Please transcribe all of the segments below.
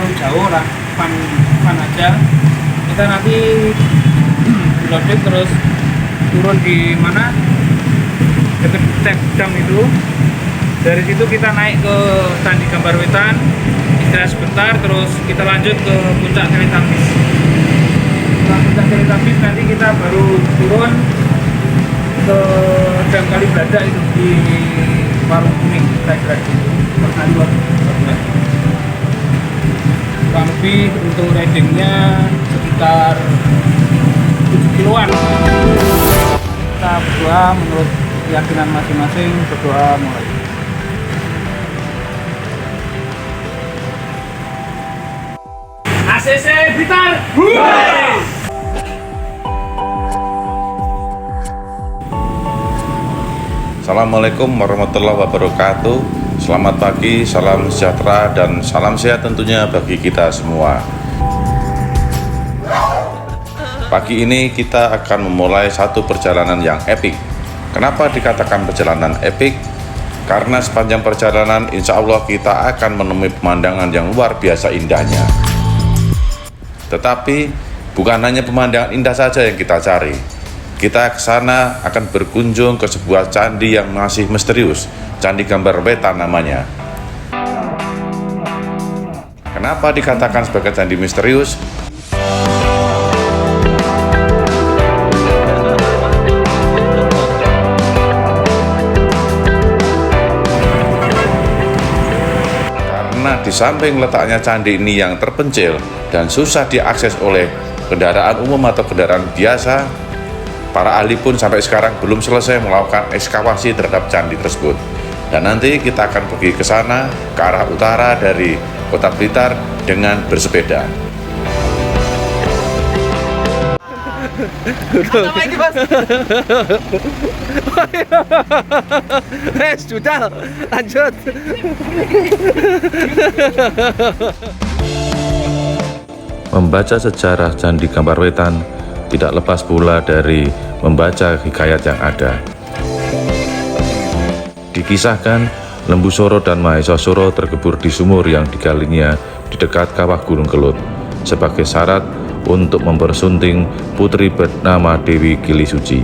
terlalu jauh lah, fun aja. Kita nanti loading terus turun di mana dekat Cek Dam itu. Dari situ kita naik ke Candi Gambar Wetan, istirahat sebentar, terus kita lanjut ke puncak Teletubbies. Setelah puncak Teletubbies nanti kita baru turun ke Dam Kali Bladak itu di Warung Kuning. Kita istirahat dulu, perkalian kurang lebih untuk ridingnya sekitar 7 kiloan. Kita berdoa menurut keyakinan masing-masing, berdoa mulai. ACC Blitar, hooray! Assalamualaikum warahmatullahi wabarakatuh. Selamat pagi, salam sejahtera dan salam sehat tentunya bagi kita semua. Pagi ini kita akan memulai satu perjalanan yang epik. Kenapa dikatakan perjalanan epik? Karena sepanjang perjalanan insya Allah kita akan menemui pemandangan yang luar biasa indahnya. Tetapi bukan hanya pemandangan indah saja yang kita cari. Kita ke sana akan berkunjung ke sebuah candi yang masih misterius, Candi Gambar Wetan namanya. Kenapa dikatakan sebagai candi misterius? Karena di samping letaknya candi ini yang terpencil dan susah diakses oleh kendaraan umum atau kendaraan biasa, para ahli pun sampai sekarang belum selesai melakukan ekskavasi terhadap candi tersebut. Dan nanti kita akan pergi ke sana, ke arah utara dari Kota Blitar dengan bersepeda. Apa ini, Mas? Sudah, lanjut. Membaca sejarah Candi Gambar Wetan tidak lepas pula dari membaca hikayat yang ada. Dikisahkan, Lembu Soro dan Mahesa Soro terkubur di sumur yang digalinya di dekat kawah Gunung Kelut sebagai syarat untuk mempersunting putri bernama Dewi Kili Suci.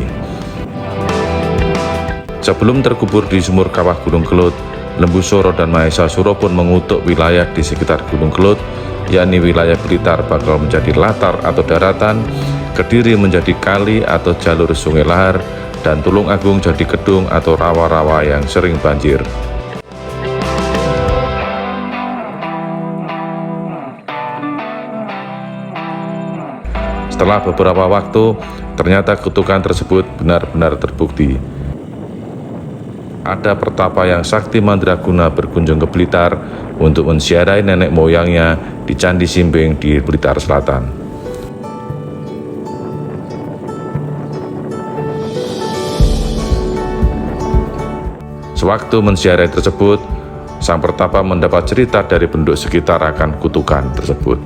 Sebelum terkubur di sumur kawah Gunung Kelut, Lembu Soro dan Mahesa Soro pun mengutuk wilayah di sekitar Gunung Kelut, yakni wilayah Blitar bakal menjadi latar atau daratan, Kediri menjadi kali atau jalur sungai lahar, dan Tulung Agung jadi kedung atau rawa-rawa yang sering banjir. Setelah beberapa waktu, ternyata kutukan tersebut benar-benar terbukti. Ada pertapa yang sakti mandraguna berkunjung ke Blitar untuk menziarahi nenek moyangnya di Candi Simbing di Blitar Selatan. Sewaktu menziarahi tersebut, sang pertapa mendapat cerita dari penduduk sekitar akan kutukan tersebut.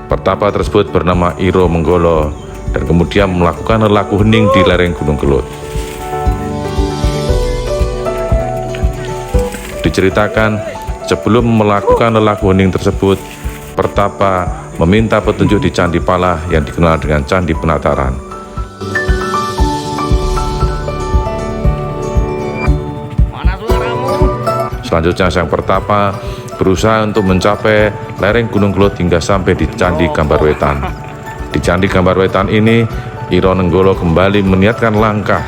Pertapa tersebut bernama Iro Menggolo dan kemudian melakukan lelaku hening di lereng Gunung Kelut. Diceritakan, sebelum melakukan lelaku hening tersebut, pertapa meminta petunjuk di Candi Palah yang dikenal dengan Candi Penataran. Selanjutnya sang pertapa berusaha untuk mencapai lereng Gunung Kelut hingga sampai di Candi Gambar Wetan. Di Candi Gambar Wetan ini, Iro Nenggolo kembali meniatkan langkah,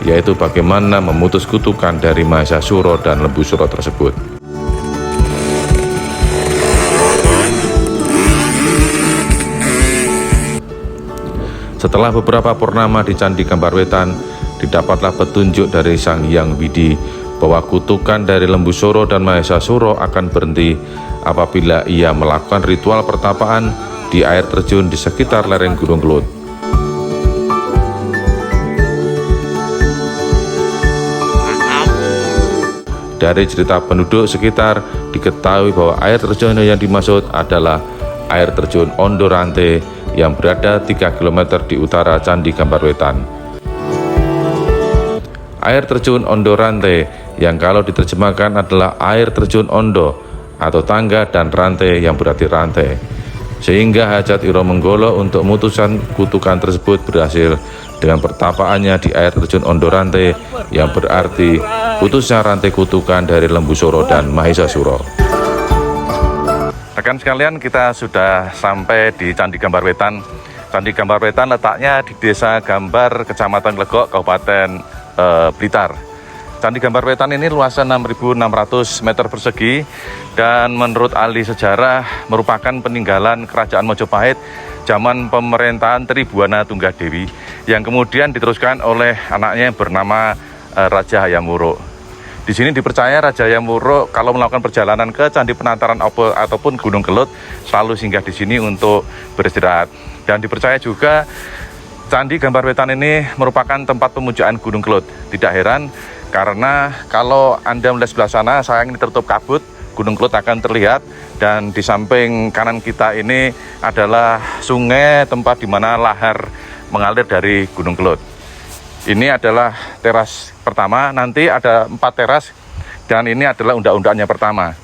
yaitu bagaimana memutus kutukan dari Mahesa Suro dan Lembu Suro tersebut. Setelah beberapa purnama di Candi Gambar Wetan, didapatlah petunjuk dari Sang Hyang Widi bahwa kutukan dari Lembu Suro dan Mahesa Suro akan berhenti apabila ia melakukan ritual pertapaan di air terjun di sekitar lereng Gunung Kelut. Dari cerita penduduk sekitar, diketahui bahwa air terjun yang dimaksud adalah air terjun Ondorante yang berada 3 km di utara Candi Gambar Wetan. Air terjun Ondorante yang kalau diterjemahkan adalah air terjun Ondo atau tangga dan rantai yang berarti rantai. Sehingga hajat Iro Menggolo untuk memutuskan kutukan tersebut berhasil dengan pertapaannya di air terjun Ondo Rantai yang berarti putusnya rantai kutukan dari Lembu Suro dan Mahesa Suro. Rekan sekalian, kita sudah sampai di Candi Gambar Wetan. Candi Gambar Wetan letaknya di Desa Gambar, Kecamatan Glegok, Kabupaten Blitar. Candi Gambar Wetan ini luasnya 6.600 meter persegi dan menurut ahli sejarah merupakan peninggalan Kerajaan Mojopahit zaman pemerintahan Tribuana Tunggadewi yang kemudian diteruskan oleh anaknya yang bernama Raja Hayam Wuruk. Di sini dipercaya Raja Hayam Wuruk kalau melakukan perjalanan ke Candi Penataran ataupun Gunung Kelut selalu singgah di sini untuk beristirahat. Dan dipercaya juga Candi Gambar Wetan ini merupakan tempat pemujaan Gunung Kelut. Tidak heran karena kalau Anda melihat sebelah sana, sayang ini tertutup kabut, Gunung Kelut akan terlihat. Dan di samping kanan kita ini adalah sungai tempat di mana lahar mengalir dari Gunung Kelut. Ini adalah teras pertama, nanti ada 4 teras dan ini adalah undak-undaknya pertama.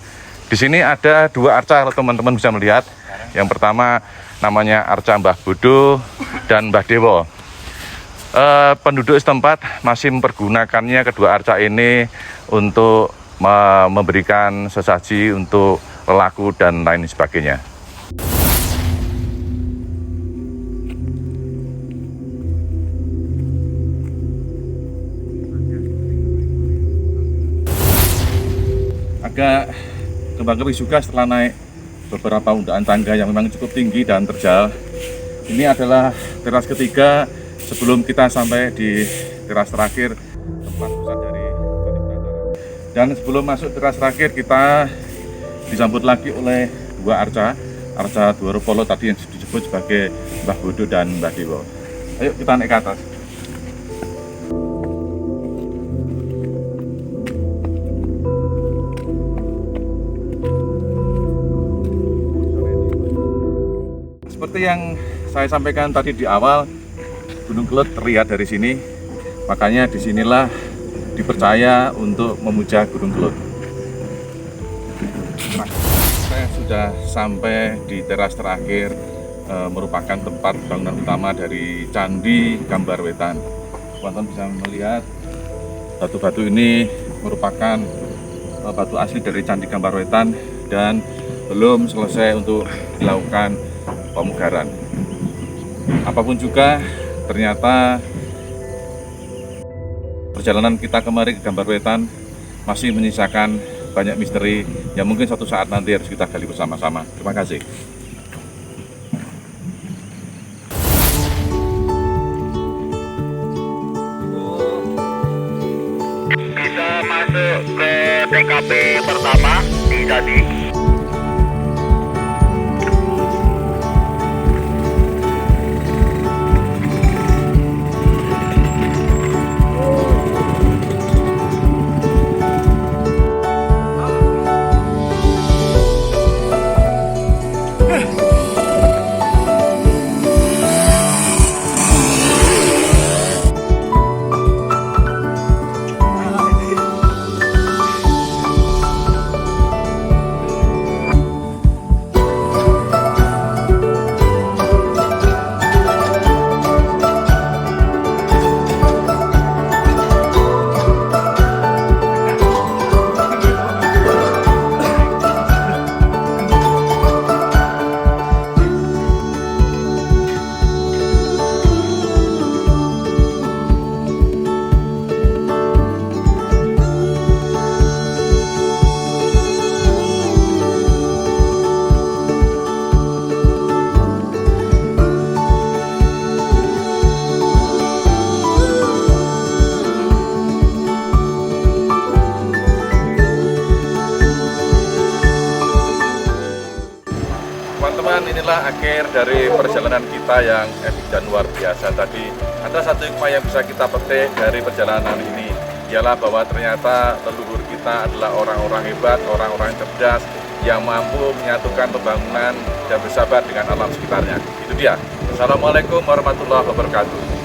Di sini ada 2 arca kalau teman-teman bisa melihat. Yang pertama namanya Arca Mbah Bodo dan Mbah Dewo. Penduduk setempat masih mempergunakannya kedua arca ini untuk memberikan sesaji untuk lelaku dan lain sebagainya. Agak kebang-kebing juga setelah naik beberapa undaan tangga yang memang cukup tinggi dan terjal. Ini adalah teras ketiga sebelum kita sampai di teras terakhir tempat pusat dari Candi Penataran. Dan sebelum masuk teras terakhir kita disambut lagi oleh 2 arca Dwarapala tadi yang disebut sebagai Mbah Bodo dan Mbah Dewo. Ayo kita naik ke atas. Seperti yang saya sampaikan tadi di awal, Gunung Kelut terlihat dari sini, makanya disinilah dipercaya untuk memuja Gunung Kelut. Nah, saya sudah sampai di teras terakhir, merupakan tempat bangunan utama dari Candi Gambar Wetan. Teman-teman bisa melihat batu-batu ini merupakan batu asli dari Candi Gambar Wetan dan belum selesai untuk dilakukan pemugaran. Apapun juga, ternyata perjalanan kita kemari ke Gambar Wetan masih menyisakan banyak misteri yang mungkin suatu saat nanti harus kita gali bersama-sama. Terima kasih. Bisa masuk ke TKP pertama di Candi. Teman-teman, inilah akhir dari perjalanan kita yang epic dan luar biasa tadi. Ada satu hikmah yang bisa kita petik dari perjalanan ini, ialah bahwa ternyata leluhur kita adalah orang-orang hebat, orang-orang cerdas yang mampu menyatukan pembangunan dan bersahabat dengan alam sekitarnya. Itu dia. Assalamualaikum warahmatullahi wabarakatuh.